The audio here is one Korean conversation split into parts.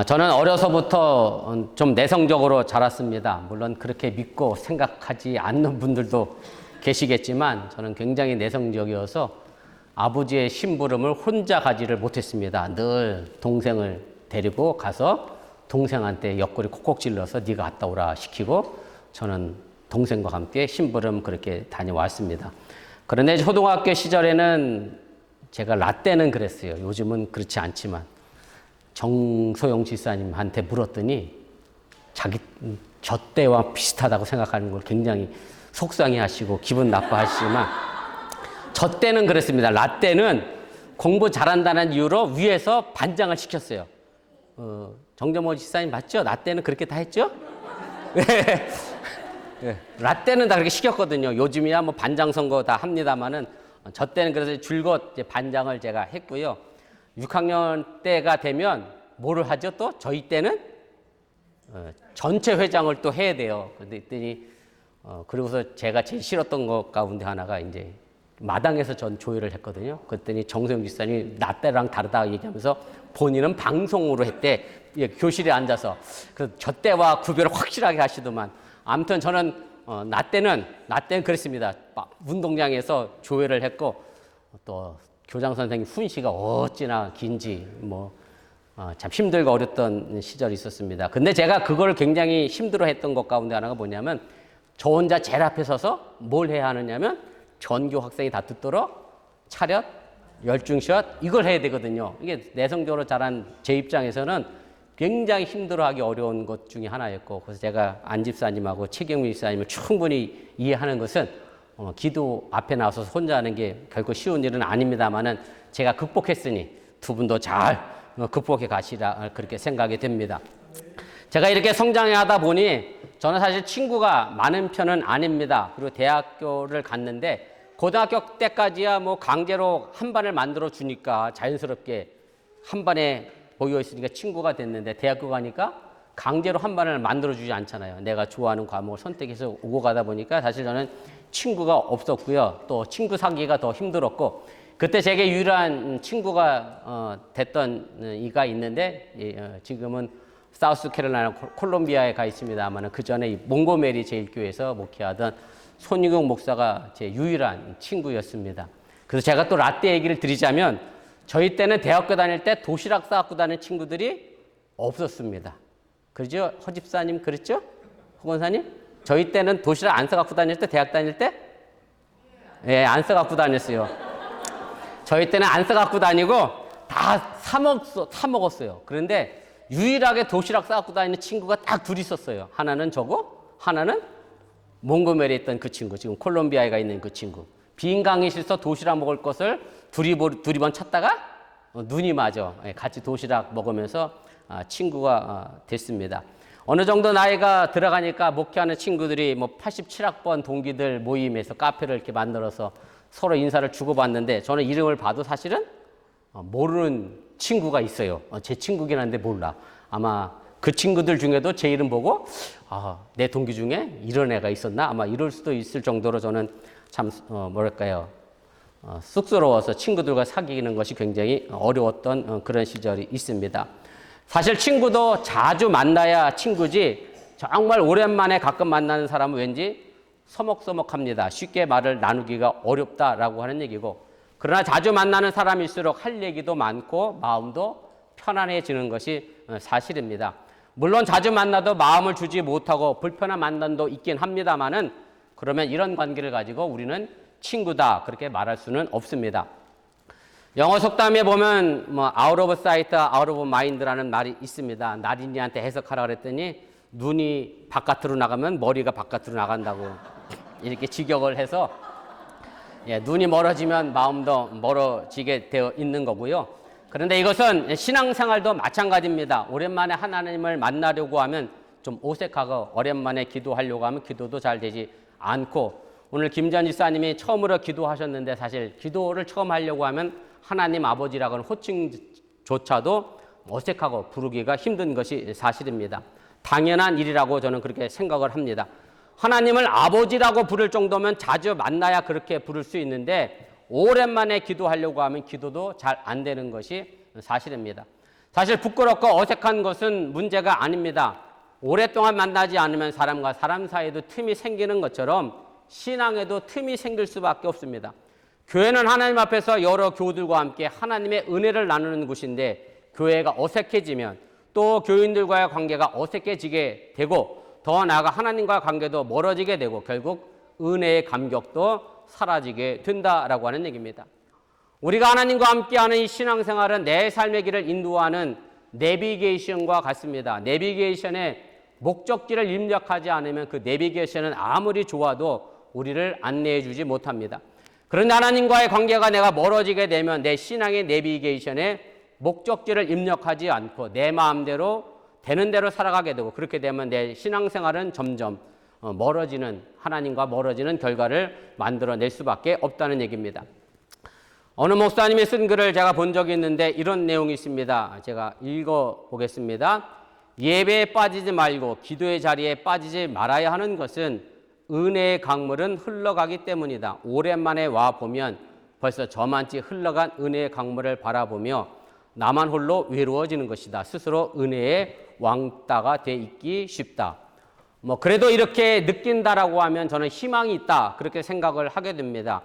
저는 어려서부터 좀 내성적으로 자랐습니다. 물론 그렇게 믿고 생각하지 않는 분들도 계시겠지만 저는 굉장히 내성적이어서 아버지의 심부름을 혼자 가지를 못했습니다. 늘 동생을 데리고 가서 동생한테 옆구리 콕콕 찔러서 네가 갔다 오라 시키고 저는 동생과 함께 심부름 그렇게 다녀왔습니다. 그런데 초등학교 시절에는 제가 라떼는 그랬어요. 요즘은 그렇지 않지만 정소영 집사님한테 물었더니 자기 저 때와 비슷하다고 생각하는 걸 굉장히 속상해하시고 기분 나빠하시지만 저 때는 그랬습니다. 라떼는 공부 잘한다는 이유로 위에서 반장을 시켰어요. 정정모 집사님 맞죠? 라떼는 그렇게 다 했죠? 네. 네. 라떼는 다 그렇게 시켰거든요. 요즘이야 뭐 반장 선거 다 합니다만은 저 때는 그래서 줄곧 이제 반장을 제가 했고요. 6학년 때가 되면 뭐를 하죠 또? 저희 때는 전체 회장을 또 해야 돼요. 그랬더니 그리고서 제가 제일 싫었던 것 가운데 하나가 이제 마당에서 전 조회를 했거든요. 그랬더니 정소영 집사님이 나 때랑 다르다 얘기하면서 본인은 방송으로 했대. 예, 교실에 앉아서. 그 저 때와 구별을 확실하게 하시더만. 아무튼 저는 나 때는 그랬습니다. 운동장에서 조회를 했고 또 교장 선생님 훈시가 어찌나 긴지 참 힘들고 어렸던 시절이 있었습니다. 근데 제가 그걸 굉장히 힘들어했던 것 가운데 하나가 뭐냐면 저 혼자 제일 앞에 서서 뭘 해야 하느냐면 전교 학생이 다 듣도록 차렷, 열중시ot 이걸 해야 되거든요. 이게 내성적으로 자란 제 입장에서는 굉장히 힘들어하기 어려운 것 중에 하나였고 그래서 제가 안 집사님하고 최경민 집사님을 충분히 이해하는 것은 기도 앞에 나서서 혼자 하는 게 결코 쉬운 일은 아닙니다만은 제가 극복했으니 두 분도 잘 극복해 가시라 그렇게 생각이 됩니다. 제가 이렇게 성장해 하다 보니 저는 사실 친구가 많은 편은 아닙니다. 그리고 대학교를 갔는데 고등학교 때까지야 뭐 강제로 한 반을 만들어 주니까 자연스럽게 한 반에 모여 있으니까 친구가 됐는데 대학교 가니까 강제로 한 반을 만들어 주지 않잖아요. 내가 좋아하는 과목을 선택해서 오고 가다 보니까 사실 저는 친구가 없었고요. 또 친구 사귀기가 더 힘들었고 그때 제게 유일한 친구가 됐던 이가 있는데 지금은 사우스캐롤라이나 콜롬비아에 가 있습니다만 그 전에 몽고메리 제일교회에서 목회하던 손유경 목사가 제 유일한 친구였습니다. 그래서 제가 또 라떼 얘기를 드리자면 저희 때는 대학교 다닐 때 도시락 싸갖고 다니는 친구들이 없었습니다. 그러죠? 허 집사님 그랬죠? 허 권사님? 저희 때는 도시락 안 싸갖고 다녔을 때 대학 다닐 때? 예, 안 싸갖고 다녔어요. 저희 때는 안 싸갖고 다니고 다 사 먹었어요. 그런데 유일하게 도시락 싸갖고 다니는 친구가 딱 둘 있었어요. 하나는 저고 하나는 몽고메리에 있던 그 친구, 지금 콜롬비아에 가 있는 그 친구. 빈 강의실에서 도시락 먹을 것을 두리번 찾다가 눈이 맞아. 같이 도시락 먹으면서 친구가 됐습니다. 어느 정도 나이가 들어가니까 목회하는 친구들이 뭐 87학번 동기들 모임에서 카페를 이렇게 만들어서 서로 인사를 주고받는데 저는 이름을 봐도 사실은 모르는 친구가 있어요. 제 친구긴 한데 몰라. 아마 그 친구들 중에도 제 이름 보고 내 동기 중에 이런 애가 있었나? 아마 이럴 수도 있을 정도로 저는 참 쑥스러워서 친구들과 사귀는 것이 굉장히 어려웠던 그런 시절이 있습니다. 사실 친구도 자주 만나야 친구지 정말 오랜만에 가끔 만나는 사람은 왠지 서먹서먹합니다. 쉽게 말을 나누기가 어렵다라고 하는 얘기고 그러나 자주 만나는 사람일수록 할 얘기도 많고 마음도 편안해지는 것이 사실입니다. 물론 자주 만나도 마음을 주지 못하고 불편한 만남도 있긴 합니다만은 그러면 이런 관계를 가지고 우리는 친구다 그렇게 말할 수는 없습니다. 영어 속담에 보면 out of sight, out of mind라는 말이 있습니다. 나린이한테 해석하라 그랬더니 눈이 바깥으로 나가면 머리가 바깥으로 나간다고 이렇게 직역을 해서 눈이 멀어지면 마음도 멀어지게 되어 있는 거고요. 그런데 이것은 신앙생활도 마찬가지입니다. 오랜만에 하나님을 만나려고 하면 좀 어색하고 오랜만에 기도하려고 하면 기도도 잘 되지 않고 오늘 김전 지사님이 처음으로 기도하셨는데 사실 기도를 처음 하려고 하면 하나님 아버지라고는 호칭조차도 어색하고 부르기가 힘든 것이 사실입니다. 당연한 일이라고 저는 그렇게 생각을 합니다. 하나님을 아버지라고 부를 정도면 자주 만나야 그렇게 부를 수 있는데 오랜만에 기도하려고 하면 기도도 잘 안 되는 것이 사실입니다. 사실 부끄럽고 어색한 것은 문제가 아닙니다. 오랫동안 만나지 않으면 사람과 사람 사이에도 틈이 생기는 것처럼 신앙에도 틈이 생길 수밖에 없습니다. 교회는 하나님 앞에서 여러 교우들과 함께 하나님의 은혜를 나누는 곳인데 교회가 어색해지면 또 교인들과의 관계가 어색해지게 되고 더 나아가 하나님과의 관계도 멀어지게 되고 결국 은혜의 감격도 사라지게 된다라고 하는 얘기입니다. 우리가 하나님과 함께하는 이 신앙생활은 내 삶의 길을 인도하는 내비게이션과 같습니다. 내비게이션에 목적지를 입력하지 않으면 그 내비게이션은 아무리 좋아도 우리를 안내해 주지 못합니다. 그런데 하나님과의 관계가 내가 멀어지게 되면 내 신앙의 내비게이션에 목적지를 입력하지 않고 내 마음대로 되는 대로 살아가게 되고 그렇게 되면 내 신앙생활은 점점 멀어지는 하나님과 멀어지는 결과를 만들어낼 수밖에 없다는 얘기입니다. 어느 목사님이 쓴 글을 제가 본 적이 있는데 이런 내용이 있습니다. 제가 읽어보겠습니다. 예배에 빠지지 말고 기도의 자리에 빠지지 말아야 하는 것은 은혜의 강물은 흘러가기 때문이다. 오랜만에 와보면 벌써 저만치 흘러간 은혜의 강물을 바라보며 나만 홀로 외로워지는 것이다. 스스로 은혜의 왕따가 돼 있기 쉽다. 그래도 이렇게 느낀다라고 하면 저는 희망이 있다. 그렇게 생각을 하게 됩니다.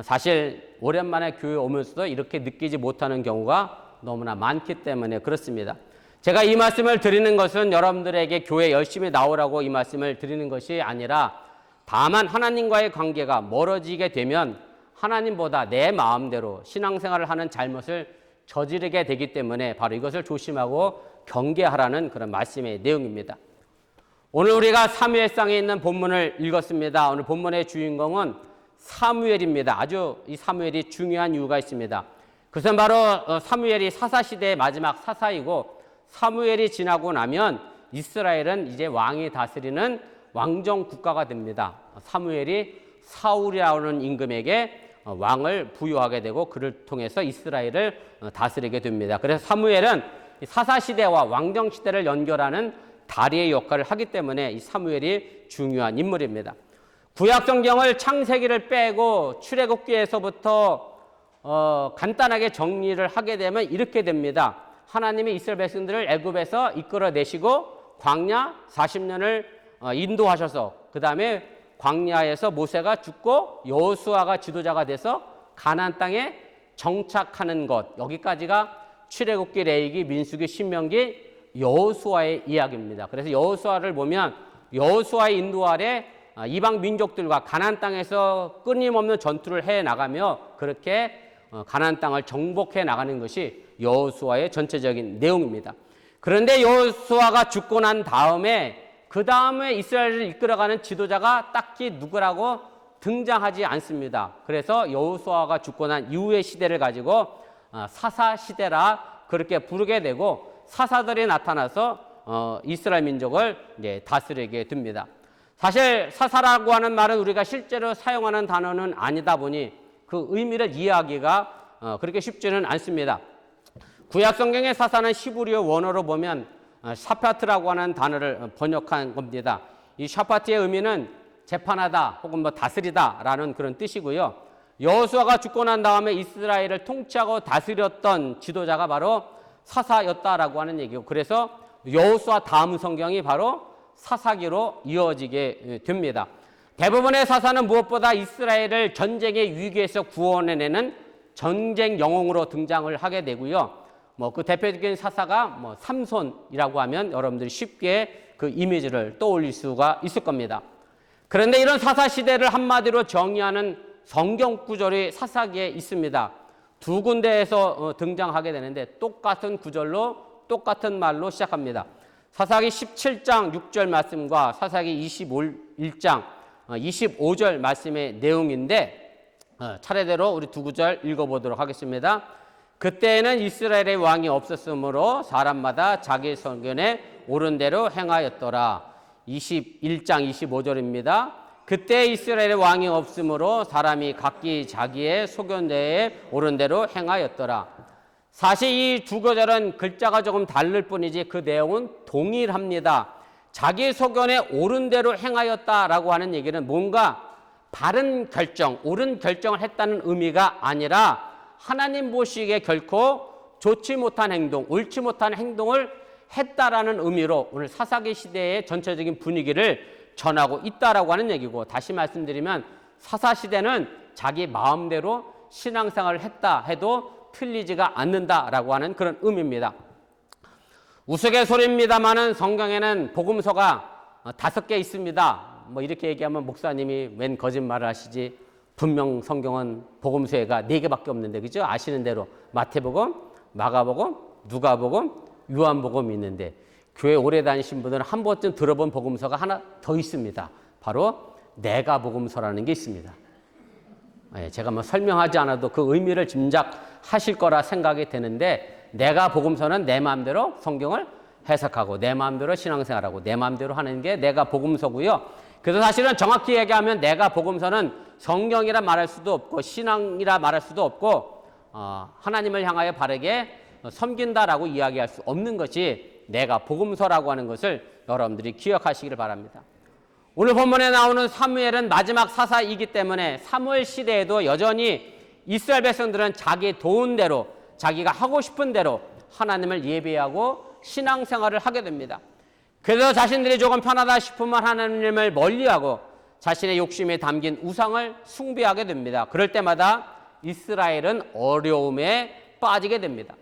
사실 오랜만에 교회 오면서도 이렇게 느끼지 못하는 경우가 너무나 많기 때문에 그렇습니다. 제가 이 말씀을 드리는 것은 여러분들에게 교회 열심히 나오라고 이 말씀을 드리는 것이 아니라 다만 하나님과의 관계가 멀어지게 되면 하나님보다 내 마음대로 신앙생활을 하는 잘못을 저지르게 되기 때문에 바로 이것을 조심하고 경계하라는 그런 말씀의 내용입니다. 오늘 우리가 사무엘상에 있는 본문을 읽었습니다. 오늘 본문의 주인공은 사무엘입니다. 아주 이 사무엘이 중요한 이유가 있습니다. 그것은 바로 사무엘이 사사시대의 마지막 사사이고 사무엘이 지나고 나면 이스라엘은 이제 왕이 다스리는 왕정 국가가 됩니다. 사무엘이 사울이라는 임금에게 왕을 부여하게 되고 그를 통해서 이스라엘을 다스리게 됩니다. 그래서 사무엘은 사사시대와 왕정시대를 연결하는 다리의 역할을 하기 때문에 이 사무엘이 중요한 인물입니다. 구약성경을 창세기를 빼고 출애굽기에서부터 간단하게 정리를 하게 되면 이렇게 됩니다. 하나님이 이스라엘 백성들을 애굽에서 이끌어내시고 광야 40년을 인도하셔서 그 다음에 광야에서 모세가 죽고 여호수아가 지도자가 돼서 가나안 땅에 정착하는 것, 여기까지가 출애굽기, 레위기, 민수기, 신명기, 여호수아의 이야기입니다. 그래서 여호수아를 보면 여호수아의 인도 아래 이방 민족들과 가나안 땅에서 끊임없는 전투를 해 나가며 그렇게 가나안 땅을 정복해 나가는 것이 여호수아의 전체적인 내용입니다. 그런데 여호수아가 죽고 난 다음에 그 다음에 이스라엘을 이끌어가는 지도자가 딱히 누구라고 등장하지 않습니다. 그래서 여호수아가 죽고 난 이후의 시대를 가지고 사사시대라 그렇게 부르게 되고 사사들이 나타나서 이스라엘 민족을 다스리게 됩니다. 사실 사사라고 하는 말은 우리가 실제로 사용하는 단어는 아니다 보니 그 의미를 이해하기가 그렇게 쉽지는 않습니다. 구약성경의 사사는 히브리어 원어로 보면 샤파트라고 하는 단어를 번역한 겁니다. 이 샤파트의 의미는 재판하다 혹은 다스리다라는 그런 뜻이고요. 여호수아가 죽고 난 다음에 이스라엘을 통치하고 다스렸던 지도자가 바로 사사였다라고 하는 얘기고 그래서 여호수아 다음 성경이 바로 사사기로 이어지게 됩니다. 대부분의 사사는 무엇보다 이스라엘을 전쟁의 위기에서 구원해내는 전쟁 영웅으로 등장을 하게 되고요. 그 대표적인 사사가 삼손이라고 하면 여러분들이 쉽게 그 이미지를 떠올릴 수가 있을 겁니다. 그런데 이런 사사 시대를 한마디로 정의하는 성경 구절이 사사기에 있습니다. 두 군데에서 등장하게 되는데 똑같은 구절로 똑같은 말로 시작합니다. 사사기 17장 6절 말씀과 사사기 21장 25절 말씀의 내용인데 차례대로 우리 두 구절 읽어보도록 하겠습니다. 그때에는 이스라엘의 왕이 없었으므로 사람마다 자기 소견에 옳은 대로 행하였더라. 21장 25절입니다. 그때 이스라엘의 왕이 없으므로 사람이 각기 자기의 소견대에 옳은 대로 행하였더라. 사실 이 두 구절은 글자가 조금 다를 뿐이지 그 내용은 동일합니다. 자기 소견에 옳은 대로 행하였다라고 하는 얘기는 뭔가 바른 결정, 옳은 결정을 했다는 의미가 아니라 하나님 보시기에 결코 좋지 못한 행동, 옳지 못한 행동을 했다라는 의미로 오늘 사사기 시대의 전체적인 분위기를 전하고 있다라고 하는 얘기고, 다시 말씀드리면 사사시대는 자기 마음대로 신앙생활을 했다 해도 틀리지가 않는다라고 하는 그런 의미입니다. 우스갯소리입니다만은 성경에는 복음서가 5개 있습니다. 뭐 이렇게 얘기하면 목사님이 웬 거짓말을 하시지, 분명 성경은 복음서가 4개밖에 없는데, 그죠? 아시는 대로 마태복음, 마가복음, 누가복음, 요한복음이 있는데, 교회 오래 다니신 분들은 한 번쯤 들어본 복음서가 하나 더 있습니다. 바로 내가복음서라는 게 있습니다. 제가 뭐 설명하지 않아도 그 의미를 짐작하실 거라 생각이 되는데, 내가복음서는 내 마음대로 성경을 해석하고 내 마음대로 신앙생활하고 내 마음대로 하는 게 내가복음서고요. 그래서 사실은 정확히 얘기하면 내가복음서는 성경이라 말할 수도 없고 신앙이라 말할 수도 없고 하나님을 향하여 바르게 섬긴다라고 이야기할 수 없는 것이 내가복음서라고 하는 것을 여러분들이 기억하시기를 바랍니다. 오늘 본문에 나오는 사무엘은 마지막 사사이기 때문에 사무엘 시대에도 여전히 이스라엘 백성들은 자기 도운 대로, 자기가 하고 싶은 대로 하나님을 예배하고 신앙생활을 하게 됩니다. 그래서 자신들이 조금 편하다 싶으면 하나님을 멀리하고 자신의 욕심에 담긴 우상을 숭배하게 됩니다. 그럴 때마다 이스라엘은 어려움에 빠지게 됩니다.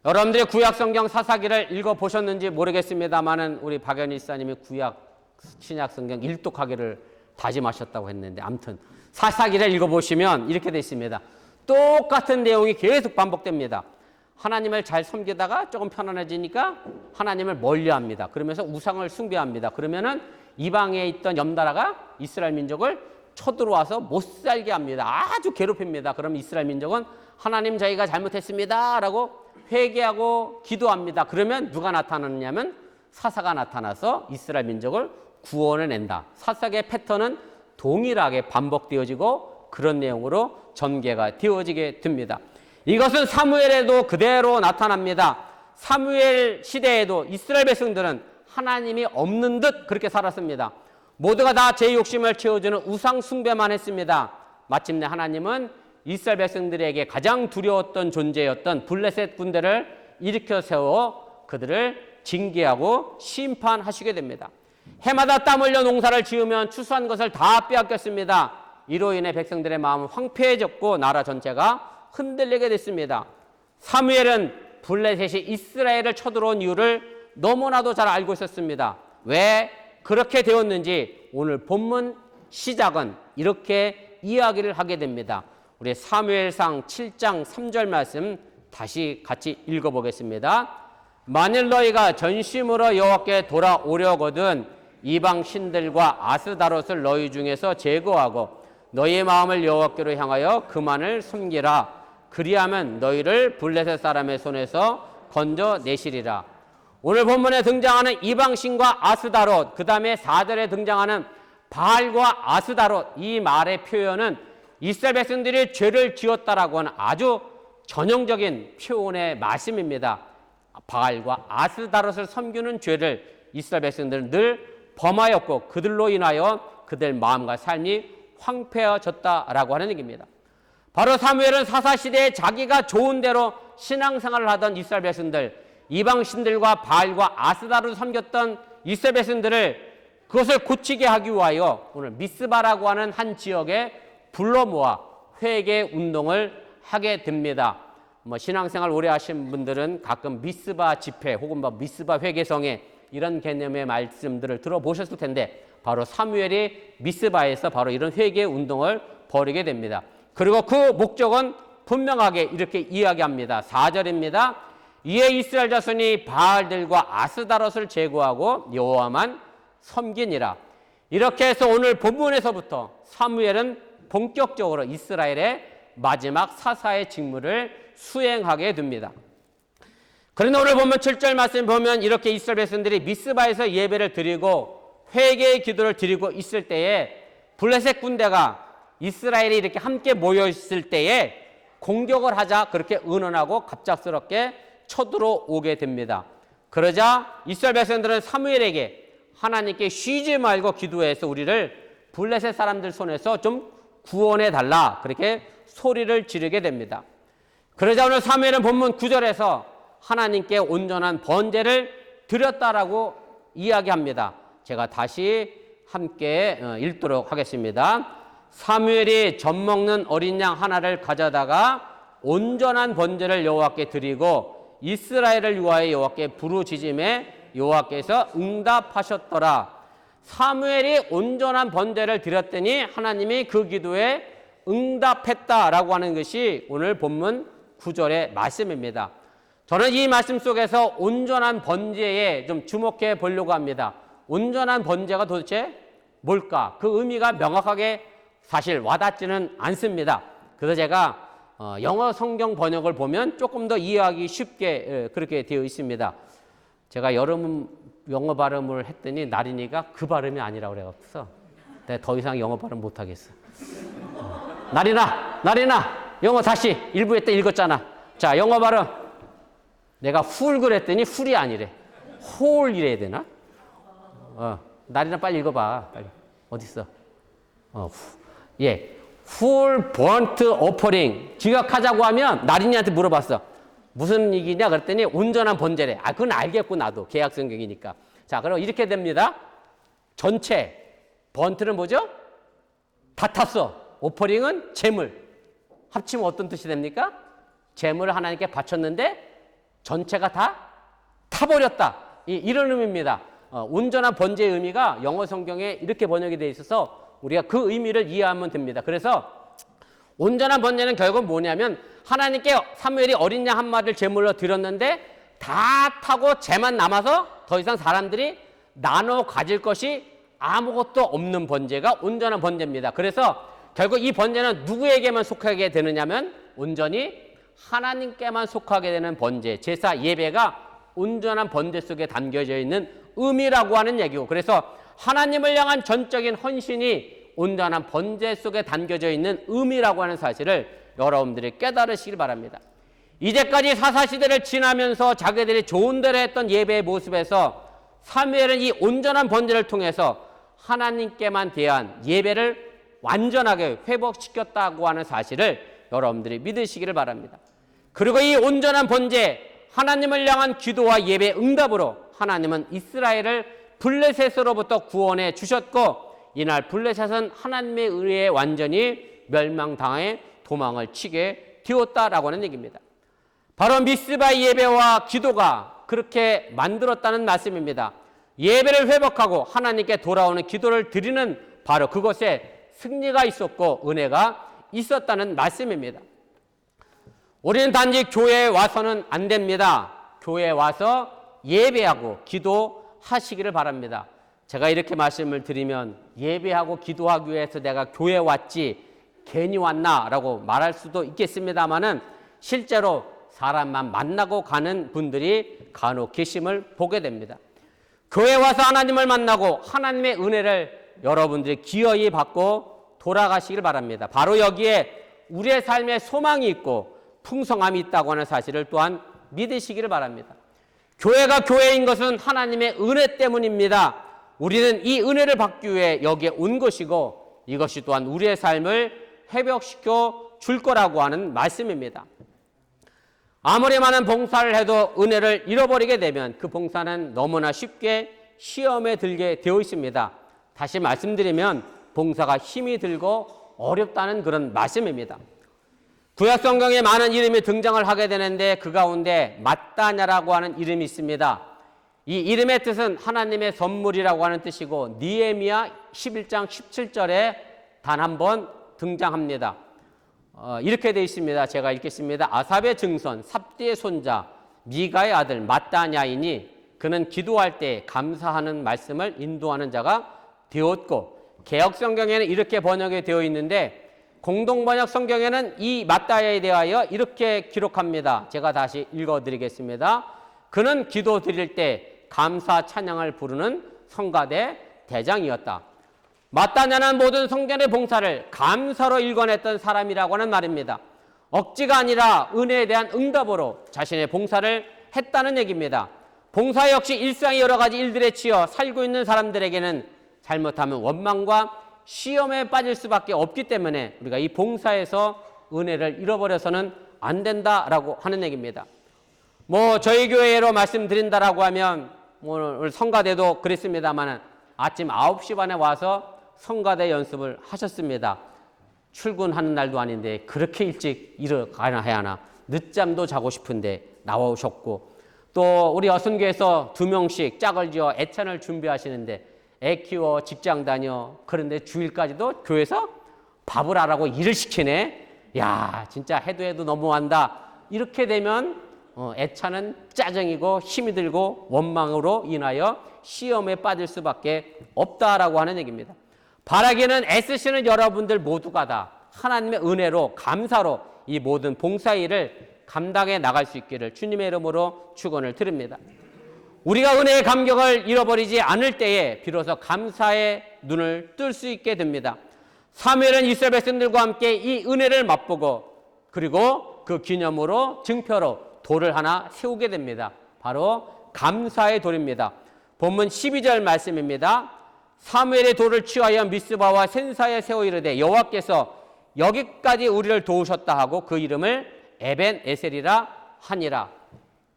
여러분들이 구약성경 사사기를 읽어보셨는지 모르겠습니다만은 우리 박연희 목사님이 구약 신약성경 일독하기를 다짐하셨다고 했는데, 아무튼 사사기를 읽어보시면 이렇게 되어 있습니다. 똑같은 내용이 계속 반복됩니다. 하나님을 잘 섬기다가 조금 편안해지니까 하나님을 멀리합니다. 그러면서 우상을 숭배합니다. 그러면은 이방에 있던 염나라가 이스라엘 민족을 쳐들어와서 못 살게 합니다. 아주 괴롭힙니다. 그럼 이스라엘 민족은 하나님 저희가 잘못했습니다 라고 회개하고 기도합니다. 그러면 누가 나타나느냐면 사사가 나타나서 이스라엘 민족을 구원해낸다. 사사기의 패턴은 동일하게 반복되어지고 그런 내용으로 전개가 되어지게 됩니다. 이것은 사무엘에도 그대로 나타납니다. 사무엘 시대에도 이스라엘 백성들은 하나님이 없는 듯 그렇게 살았습니다. 모두가 다 제 욕심을 채워주는 우상 숭배만 했습니다. 마침내 하나님은 이스라엘 백성들에게 가장 두려웠던 존재였던 블레셋 군대를 일으켜 세워 그들을 징계하고 심판하시게 됩니다. 해마다 땀 흘려 농사를 지으면 추수한 것을 다 빼앗겼습니다. 이로 인해 백성들의 마음은 황폐해졌고 나라 전체가 흔들리게 됐습니다. 사무엘은 블레셋이 이스라엘을 쳐들어온 이유를 너무나도 잘 알고 있었습니다. 왜 그렇게 되었는지 오늘 본문 시작은 이렇게 이야기를 하게 됩니다. 우리 사무엘상 7장 3절 말씀 다시 같이 읽어보겠습니다. 만일 너희가 전심으로 여호와께 돌아오려거든 이방 신들과 아스다롯을 너희 중에서 제거하고 너희의 마음을 여호와께로 향하여 그만을 섬기라. 그리하면 너희를 블레셋 사람의 손에서 건져내시리라. 오늘 본문에 등장하는 이방신과 아스다롯, 그 다음에 4절에 등장하는 바알과 아스다롯, 이 말의 표현은 이스라엘 백성들이 죄를 지었다라고 하는 아주 전형적인 표현의 말씀입니다. 바알과 아스다롯을 섬기는 죄를 이스라엘 백성들은 늘 범하였고 그들로 인하여 그들 마음과 삶이 황폐해졌다라고 하는 얘기입니다. 바로 사무엘은 사사시대에 자기가 좋은 대로 신앙생활을 하던 이스라엘 백성들, 이방신들과 바알과 아스다롯을 섬겼던 이스라엘 백성들을 그것을 고치게 하기 위하여 오늘 미스바라고 하는 한 지역에 불러 모아 회개 운동을 하게 됩니다. 신앙생활 오래 하신 분들은 가끔 미스바 집회 혹은 미스바 회개성회 이런 개념의 말씀들을 들어보셨을 텐데, 바로 사무엘이 미스바에서 바로 이런 회개 운동을 벌이게 됩니다. 그리고 그 목적은 분명하게 이렇게 이야기합니다. 4절입니다. 이에 이스라엘 자손이 바알들과 아스다롯을 제거하고 여호와만 섬기니라. 이렇게 해서 오늘 본문에서부터 사무엘은 본격적으로 이스라엘의 마지막 사사의 직무를 수행하게 됩니다. 그런데 오늘 보면 7절 말씀 보면 이렇게 이스라엘 백성들이 미스바에서 예배를 드리고 회개의 기도를 드리고 있을 때에 블레셋 군대가 이스라엘이 이렇게 함께 모여 있을 때에 공격을 하자 그렇게 은은하고 갑작스럽게 쳐들어오게 됩니다. 그러자 이스라엘 백성들은 사무엘에게 하나님께 쉬지 말고 기도해서 우리를 블레셋 사람들 손에서 좀 구원해 달라 그렇게 소리를 지르게 됩니다. 그러자 오늘 사무엘은 본문 9절에서 하나님께 온전한 번제를 드렸다라고 이야기합니다. 제가 다시 함께 읽도록 하겠습니다. 사무엘이 젖 먹는 어린 양 하나를 가져다가 온전한 번제를 여호와께 드리고 이스라엘을 위하여 여호와께 부르짖음에 여호와께서 응답하셨더라. 사무엘이 온전한 번제를 드렸더니 하나님이 그 기도에 응답했다라고 하는 것이 오늘 본문 9절의 말씀입니다. 저는 이 말씀 속에서 온전한 번제에 좀 주목해 보려고 합니다. 온전한 번제가 도대체 뭘까? 그 의미가 명확하게 사실 와닿지는 않습니다. 그래서 제가 영어 성경 번역을 보면 조금 더 이해하기 쉽게 그렇게 되어 있습니다. 제가 여름 영어 발음을 했더니 나린이가 그 발음이 아니라고 그래갖고서 내가 더 이상 영어 발음 못하겠어. 나린아 영어 다시 1부에 때 읽었잖아. 자, 영어 발음 내가 훌 그랬더니 훌이 아니래. 홀 이래야 되나? 나린아 빨리 읽어봐. 빨리. 어딨어? 예, 훌 번트 오퍼링 지각하자고 하면 나린이한테 물어봤어. 무슨 얘기냐 그랬더니 온전한 번제래. 그건 알겠고 나도 개약 성경이니까. 자, 그럼 이렇게 됩니다. 전체 번트는 뭐죠? 다 탔어. 오퍼링은 제물. 합치면 어떤 뜻이 됩니까? 제물을 하나님께 바쳤는데 전체가 다 타버렸다. 이런 의미입니다. 온전한 번제의 의미가 영어 성경에 이렇게 번역이 되어 있어서 우리가 그 의미를 이해하면 됩니다. 그래서 온전한 번제는 결국 뭐냐면 하나님께 사무엘이 어린 양 한 마리를 제물로 드렸는데 다 타고 재만 남아서 더 이상 사람들이 나눠 가질 것이 아무것도 없는 번제가 온전한 번제입니다. 그래서 결국 이 번제는 누구에게만 속하게 되느냐면 온전히 하나님께만 속하게 되는 번제, 제사 예배가 온전한 번제 속에 담겨져 있는 의미라고 하는 얘기고, 그래서 하나님을 향한 전적인 헌신이 온전한 번제 속에 담겨져 있는 의미라고 하는 사실을 여러분들이 깨달으시길 바랍니다. 이제까지 사사시대를 지나면서 자기들이 좋은 대로 했던 예배의 모습에서 사무엘은 이 온전한 번제를 통해서 하나님께만 대한 예배를 완전하게 회복시켰다고 하는 사실을 여러분들이 믿으시기를 바랍니다. 그리고 이 온전한 번제, 하나님을 향한 기도와 예배 응답으로 하나님은 이스라엘을 블레셋으로부터 구원해 주셨고, 이날 블레셋은 하나님의 의뢰에 완전히 멸망당해 도망을 치게 되었다라고 하는 얘기입니다. 바로 미스바의 예배와 기도가 그렇게 만들었다는 말씀입니다. 예배를 회복하고 하나님께 돌아오는 기도를 드리는 바로 그것에 승리가 있었고 은혜가 있었다는 말씀입니다. 우리는 단지 교회에 와서는 안 됩니다. 교회에 와서 예배하고 기도하시기를 바랍니다. 제가 이렇게 말씀을 드리면 예배하고 기도하기 위해서 내가 교회에 왔지 괜히 왔나라고 말할 수도 있겠습니다만은 실제로 사람만 만나고 가는 분들이 간혹 계심을 보게 됩니다. 교회에 와서 하나님을 만나고 하나님의 은혜를 여러분들이 기어이 받고 돌아가시길 바랍니다. 바로 여기에 우리의 삶에 소망이 있고 풍성함이 있다고 하는 사실을 또한 믿으시기를 바랍니다. 교회가 교회인 것은 하나님의 은혜 때문입니다. 우리는 이 은혜를 받기 위해 여기에 온 것이고 이것이 또한 우리의 삶을 회복시켜 줄 거라고 하는 말씀입니다. 아무리 많은 봉사를 해도 은혜를 잃어버리게 되면 그 봉사는 너무나 쉽게 시험에 들게 되어 있습니다. 다시 말씀드리면 봉사가 힘이 들고 어렵다는 그런 말씀입니다. 구약 성경에 많은 이름이 등장을 하게 되는데 그 가운데 마따냐라고 하는 이름이 있습니다. 이 이름의 뜻은 하나님의 선물이라고 하는 뜻이고 느헤미야 11장 17절에 단 한 번 등장합니다. 이렇게 되어 있습니다. 제가 읽겠습니다. 아삽의 증손 삽디의 손자 미가의 아들 마따냐이니 그는 기도할 때 감사하는 말씀을 인도하는 자가 되었고, 개역 성경에는 이렇게 번역이 되어 있는데 공동 번역 성경에는 이 마따냐에 대하여 이렇게 기록합니다. 제가 다시 읽어드리겠습니다. 그는 기도 드릴 때 감사 찬양을 부르는 성가대 대장이었다. 마따냐는 모든 성전의 봉사를 감사로 일궈냈던 사람이라고 하는 말입니다. 억지가 아니라 은혜에 대한 응답으로 자신의 봉사를 했다는 얘기입니다. 봉사 역시 일상의 여러 가지 일들에 치여 살고 있는 사람들에게는 잘못하면 원망과 시험에 빠질 수밖에 없기 때문에 우리가 이 봉사에서 은혜를 잃어버려서는 안 된다라고 하는 얘기입니다. 뭐 저희 교회로 말씀드린다라고 하면 오늘 성가대도 그랬습니다만 아침 9시 반에 와서 성가대 연습을 하셨습니다. 출근하는 날도 아닌데 그렇게 일찍 일어나야 하나. 늦잠도 자고 싶은데 나오셨고, 또 우리 여순교에서 2명씩 짝을 지어 애찬을 준비하시는데 애 키워 직장 다녀, 그런데 주일까지도 교회에서 밥을 하라고 일을 시키네. 야, 진짜 해도 너무한다. 이렇게 되면 애찬은 짜증이고 힘이 들고 원망으로 인하여 시험에 빠질 수밖에 없다라고 하는 얘기입니다. 바라기는 애쓰시는 여러분들 모두가 다 하나님의 은혜로 감사로 이 모든 봉사일을 감당해 나갈 수 있기를 주님의 이름으로 축원을 드립니다. 우리가 은혜의 감격을 잃어버리지 않을 때에 비로소 감사의 눈을 뜰 수 있게 됩니다. 사무엘은 이스라엘 백성들과 함께 이 은혜를 맛보고 그리고 그 기념으로 증표로 돌을 하나 세우게 됩니다. 바로 감사의 돌입니다. 본문 12절 말씀입니다. 사무엘의 돌을 취하여 미스바와 센사에 세워 이르되 여호와께서 여기까지 우리를 도우셨다 하고 그 이름을 에벤 에셀이라 하니라.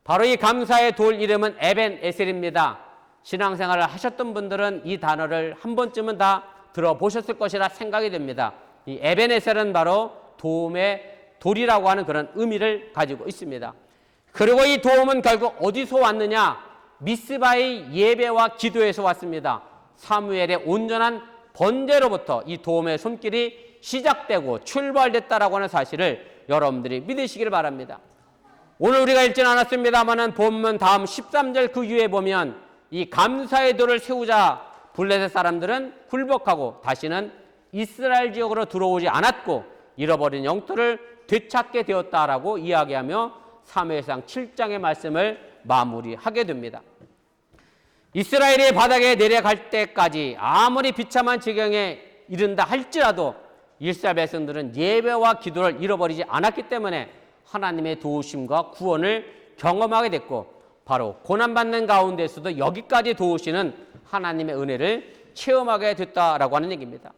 바로 이 감사의 돌 이름은 에벤 에셀입니다. 신앙생활을 하셨던 분들은 이 단어를 한 번쯤은 다 들어보셨을 것이라 생각이 됩니다. 이 에벤 에셀은 바로 도움의 돌이라고 하는 그런 의미를 가지고 있습니다. 그리고 이 도움은 결국 어디서 왔느냐? 미스바의 예배와 기도에서 왔습니다. 사무엘의 온전한 번제로부터 이 도움의 손길이 시작되고 출발됐다라고 하는 사실을 여러분들이 믿으시길 바랍니다. 오늘 우리가 읽지는 않았습니다만 본문 다음 13절 그 위에 보면 이 감사의 돌을 세우자 블레셋 사람들은 굴복하고 다시는 이스라엘 지역으로 들어오지 않았고 잃어버린 영토를 되찾게 되었다라고 이야기하며 사무엘상 7장의 말씀을 마무리하게 됩니다. 이스라엘이 바닥에 내려갈 때까지 아무리 비참한 지경에 이른다 할지라도 이스라엘 백성들은 예배와 기도를 잃어버리지 않았기 때문에 하나님의 도우심과 구원을 경험하게 됐고 바로 고난받는 가운데서도 여기까지 도우시는 하나님의 은혜를 체험하게 됐다라고 하는 얘기입니다.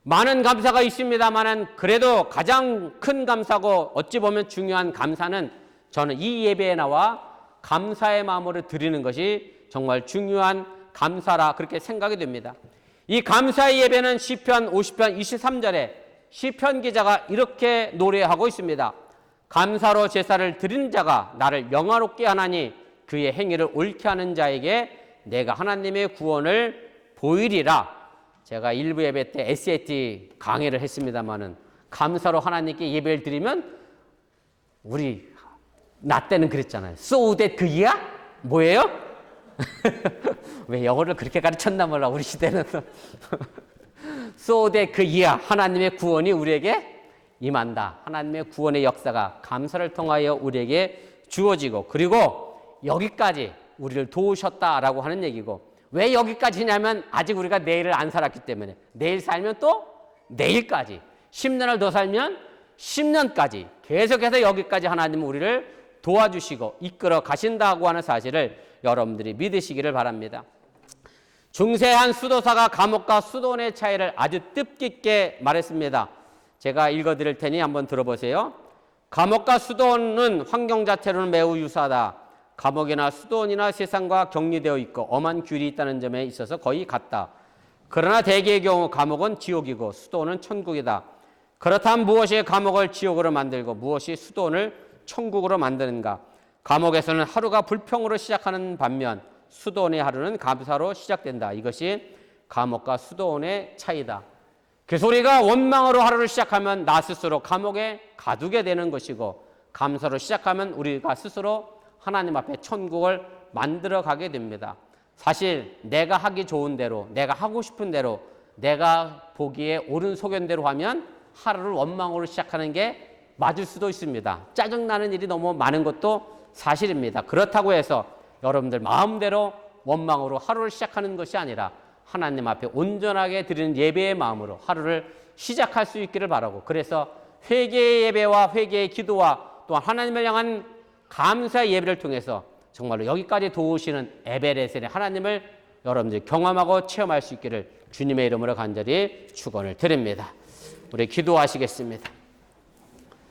많은 감사가 있습니다만 그래도 가장 큰 감사고 어찌 보면 중요한 감사는 저는 이 예배에 나와 감사의 마음으로 드리는 것이 정말 중요한 감사라 그렇게 생각이 됩니다. 이 감사의 예배는 시편 50편 23절에 시편 기자가 이렇게 노래하고 있습니다. 감사로 제사를 드리는 자가 나를 영화롭게 하나니 그의 행위를 옳게 하는 자에게 내가 하나님의 구원을 보이리라. 제가 일부 예배 때 SAT 강의를 했습니다마는 감사로 하나님께 예배를 드리면 우리 나 때는 그랬잖아요. So that 그이야? 뭐예요? 왜 영어를 그렇게 가르쳤나 몰라 우리 시대는. So that 그이야. 하나님의 구원이 우리에게 임한다. 하나님의 구원의 역사가 감사를 통하여 우리에게 주어지고 그리고 여기까지 우리를 도우셨다라고 하는 얘기고 왜 여기까지냐면 아직 우리가 내일을 안 살았기 때문에 내일 살면 또 내일까지 10년을 더 살면 10년까지 계속해서 여기까지 하나님은 우리를 도와주시고 이끌어 가신다고 하는 사실을 여러분들이 믿으시기를 바랍니다. 중세한 수도사가 감옥과 수도원의 차이를 아주 뜻깊게 말했습니다. 제가 읽어드릴 테니 한번 들어보세요. 감옥과 수도원은 환경 자체로는 매우 유사하다. 감옥이나 수도원이나 세상과 격리되어 있고 엄한 균이 있다는 점에 있어서 거의 같다. 그러나 대개의 경우 감옥은 지옥이고 수도원은 천국이다. 그렇다면 무엇이 감옥을 지옥으로 만들고 무엇이 수도원을 천국으로 만드는가? 감옥에서는 하루가 불평으로 시작하는 반면 수도원의 하루는 감사로 시작된다. 이것이 감옥과 수도원의 차이다. 그래서 우리가 원망으로 하루를 시작하면 나 스스로 감옥에 가두게 되는 것이고 감사로 시작하면 우리가 스스로 하나님 앞에 천국을 만들어 가게 됩니다. 사실 내가 하기 좋은 대로 내가 하고 싶은 대로 내가 보기에 옳은 소견대로 하면 하루를 원망으로 시작하는 게 맞을 수도 있습니다. 짜증나는 일이 너무 많은 것도 사실입니다. 그렇다고 해서 여러분들 마음대로 원망으로 하루를 시작하는 것이 아니라 하나님 앞에 온전하게 드리는 예배의 마음으로 하루를 시작할 수 있기를 바라고 그래서 회개의 예배와 회개의 기도와 또한 하나님을 향한 감사의 예배를 통해서 정말로 여기까지 도우시는 에베레셀의 하나님을 여러분들이 경험하고 체험할 수 있기를 주님의 이름으로 간절히 축원을 드립니다. 우리 기도하시겠습니다.